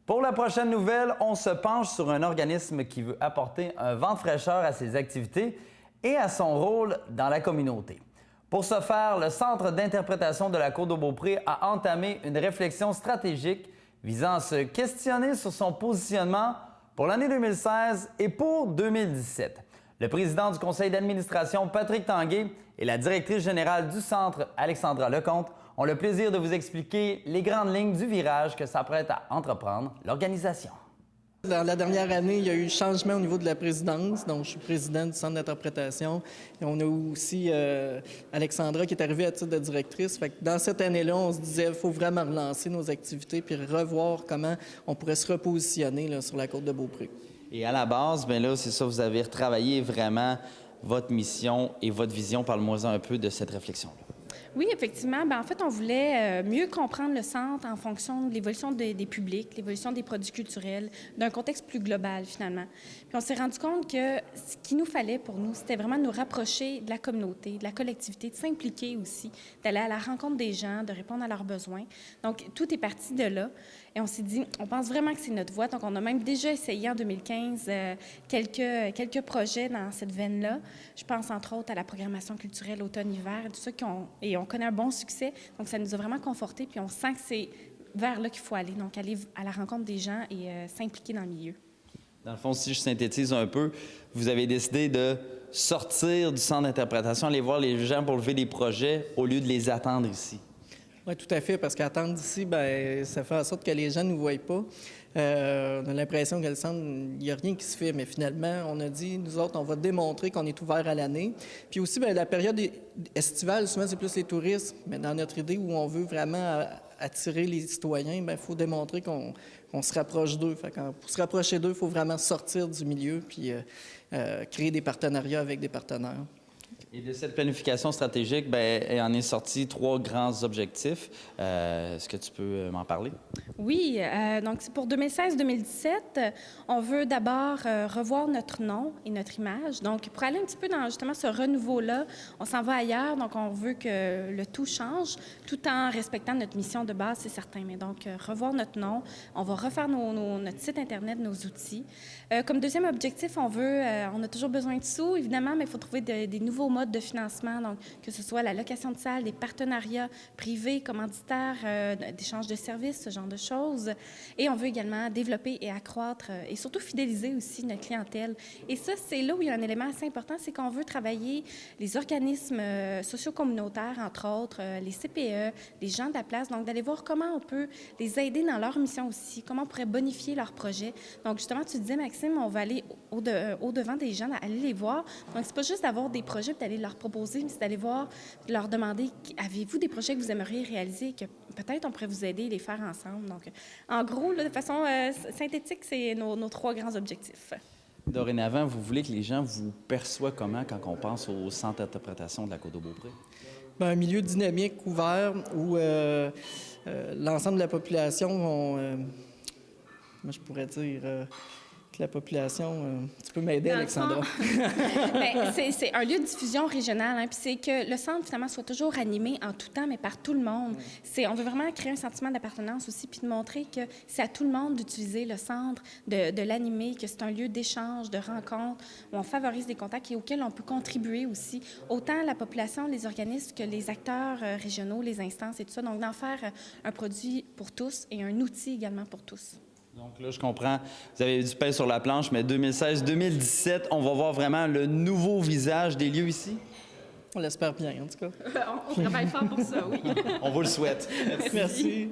Pour la prochaine nouvelle, on se penche sur un organisme qui veut apporter un vent de fraîcheur à ses activités et à son rôle dans la communauté. Pour ce faire, le Centre d'interprétation de la Côte-de-Beaupré a entamé une réflexion stratégique visant à se questionner sur son positionnement pour l'année 2016 et pour 2017. Le président du conseil d'administration, Patrick Tanguay, et la directrice générale du centre, Alexandra Lecomte, ont le plaisir de vous expliquer les grandes lignes du virage que s'apprête à entreprendre l'organisation. Dans la dernière année, il y a eu changement au niveau de la présidence. Donc, je suis président du centre d'interprétation. Et on a aussi Alexandra qui est arrivée à titre de directrice. Fait que dans cette année-là, on se disait qu'il faut vraiment relancer nos activités puis revoir comment on pourrait se repositionner là, sur la Côte-de-Beaupré. Et à la base, bien là, c'est ça, vous avez retravaillé vraiment votre mission et votre vision. Parle-moi un peu de cette réflexion-là. Oui, effectivement. Bien, en fait, on voulait mieux comprendre le centre en fonction de l'évolution des publics, l'évolution des produits culturels, d'un contexte plus global, finalement. Puis on s'est rendu compte que ce qu'il nous fallait pour nous, c'était vraiment de nous rapprocher de la communauté, de la collectivité, de s'impliquer aussi, d'aller à la rencontre des gens, de répondre à leurs besoins. Donc, tout est parti de là. Et on s'est dit, on pense vraiment que c'est notre voie. Donc, on a même déjà essayé en 2015 quelques projets dans cette veine-là. Je pense, entre autres, à la programmation culturelle automne-hiver, tout ça, et on connaît un bon succès. Donc, ça nous a vraiment confortés, puis on sent que c'est vers là qu'il faut aller. Donc, aller à la rencontre des gens et s'impliquer dans le milieu. Dans le fond, si je synthétise un peu, vous avez décidé de sortir du centre d'interprétation, aller voir les gens pour lever des projets au lieu de les attendre ici. Oui, tout à fait, parce qu'attendre ici, bien, ça fait en sorte que les gens ne nous voient pas. On a l'impression que le centre, il n'y a rien qui se fait, mais finalement, on a dit, nous autres, on va démontrer qu'on est ouvert à l'année. Puis aussi, bien, la période estivale, souvent, c'est plus les touristes, mais dans notre idée où on veut vraiment attirer les citoyens, il faut démontrer qu'on se rapproche d'eux. Pour se rapprocher d'eux, il faut vraiment sortir du milieu puis créer des partenariats avec des partenaires. Et de cette planification stratégique, bien, il en est sorti 3 grands objectifs. Est-ce que tu peux m'en parler? Oui, donc pour 2016-2017, on veut d'abord revoir notre nom et notre image. Donc, pour aller un petit peu dans justement ce renouveau-là, on s'en va ailleurs, donc on veut que le tout change, tout en respectant notre mission de base, c'est certain. Mais donc, revoir notre nom, on va refaire notre site Internet, nos outils. Comme deuxième objectif, on a toujours besoin de sous, évidemment, mais il faut trouver des nouveaux modes de financement, donc que ce soit la location de salles, des partenariats privés, commanditaires, d'échange de services, ce genre de choses. Et on veut également développer et accroître et surtout fidéliser aussi notre clientèle. Et ça, c'est là où il y a un élément assez important, c'est qu'on veut travailler les organismes socio-communautaires, entre autres, les CPE, les gens de la place, donc d'aller voir comment on peut les aider dans leur mission aussi, comment on pourrait bonifier leurs projets. Donc justement, tu disais, Maxime, on va aller au-devant des gens, aller les voir. Donc c'est pas juste d'avoir des projets et d'aller leur proposer, mais c'est d'aller voir, de leur demander, avez-vous des projets que vous aimeriez réaliser, que peut-être on pourrait vous aider à les faire ensemble. Donc, en gros, là, de façon synthétique, c'est nos 3 grands objectifs. Dorénavant, vous voulez que les gens vous perçoivent comment quand on pense au centre d'interprétation de la Côte-de-Beaupré? Bien, un milieu dynamique, ouvert, où l'ensemble de la population moi, je pourrais dire que la population... tu peux m'aider, Alexandra? C'est un lieu de diffusion régionale, hein, puis c'est que le centre, finalement, soit toujours animé en tout temps, mais par tout le monde. On veut vraiment créer un sentiment d'appartenance aussi, puis de montrer que c'est à tout le monde d'utiliser le centre, de l'animer, que c'est un lieu d'échange, de rencontre, où on favorise des contacts et auxquels on peut contribuer aussi, autant la population, les organismes que les acteurs régionaux, les instances et tout ça. Donc, d'en faire un produit pour tous et un outil également pour tous. Donc là, je comprends, vous avez du pain sur la planche, mais 2016-2017, on va voir vraiment le nouveau visage des lieux ici? On l'espère bien, en tout cas. On travaille fort pour ça, oui. On vous le souhaite. Merci.